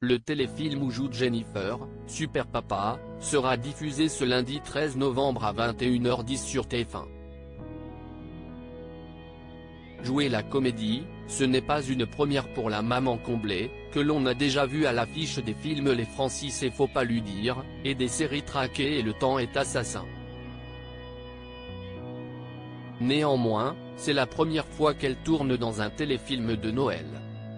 Le téléfilm où joue Jennifer, Super Papa, sera diffusé ce lundi 13 novembre à 21h10 sur TF1. Jouer la comédie, ce n'est pas une première pour la maman comblée, que l'on a déjà vu à l'affiche des films Les Francis et Faut pas lui dire, et des séries Traqué et Le Temps est assassin. Néanmoins, c'est la première fois qu'elle tourne dans un téléfilm de Noël.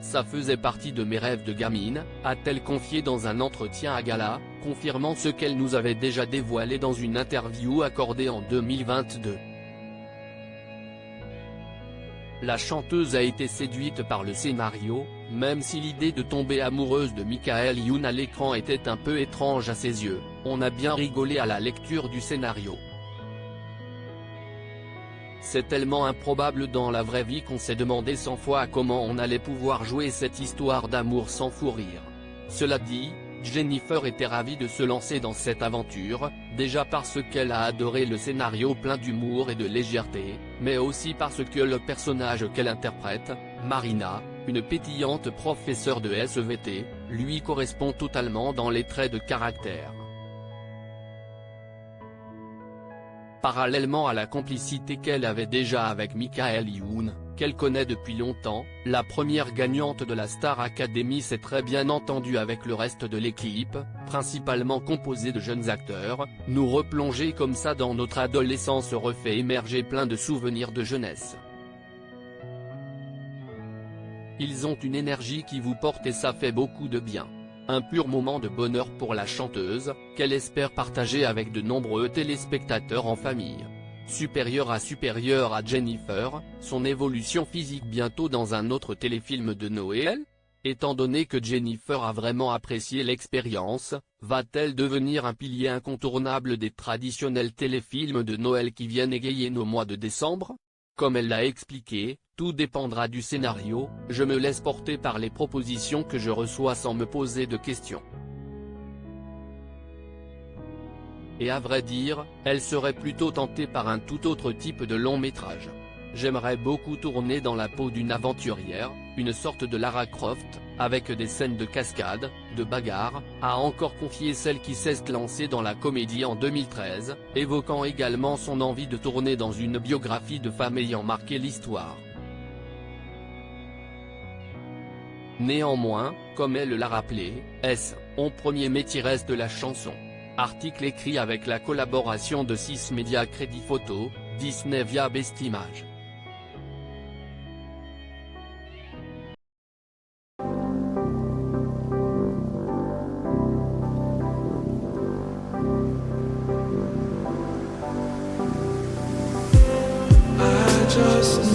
Ça faisait partie de mes rêves de gamine, a-t-elle confié dans un entretien à Gala, confirmant ce qu'elle nous avait déjà dévoilé dans une interview accordée en 2022. La chanteuse a été séduite par le scénario, même si l'idée de tomber amoureuse de Michael Youn à l'écran était un peu étrange à ses yeux, on a bien rigolé à la lecture du scénario. C'est tellement improbable dans la vraie vie qu'on s'est demandé 100 fois comment on allait pouvoir jouer cette histoire d'amour sans fou rire. Cela dit, Jennifer était ravie de se lancer dans cette aventure, déjà parce qu'elle a adoré le scénario plein d'humour et de légèreté, mais aussi parce que le personnage qu'elle interprète, Marina, une pétillante professeure de SVT, lui correspond totalement dans les traits de caractère. Parallèlement à la complicité qu'elle avait déjà avec Michael Youn, qu'elle connaît depuis longtemps, la première gagnante de la Star Academy s'est très bien entendue avec le reste de l'équipe, principalement composée de jeunes acteurs. Nous replonger comme ça dans notre adolescence refait émerger plein de souvenirs de jeunesse. Ils ont une énergie qui vous porte et ça fait beaucoup de bien. Un pur moment de bonheur pour la chanteuse, qu'elle espère partager avec de nombreux téléspectateurs en famille. Supérieure à Jennifer, son évolution physique bientôt dans un autre téléfilm de Noël? Étant donné que Jennifer a vraiment apprécié l'expérience, va-t-elle devenir un pilier incontournable des traditionnels téléfilms de Noël qui viennent égayer nos mois de décembre? Comme elle l'a expliqué, tout dépendra du scénario, je me laisse porter par les propositions que je reçois sans me poser de questions. Et à vrai dire, elle serait plutôt tentée par un tout autre type de long métrage. J'aimerais beaucoup tourner dans la peau d'une aventurière, une sorte de Lara Croft, avec des scènes de cascade, de bagarre, a encore confié celle qui s'est lancée dans la comédie en 2013, évoquant également son envie de tourner dans une biographie de femme ayant marqué l'histoire. Néanmoins, comme elle l'a rappelé, son premier métier reste la chanson. Article écrit avec la collaboration de 6 médias Crédit Photo, Disney via Best Images. Just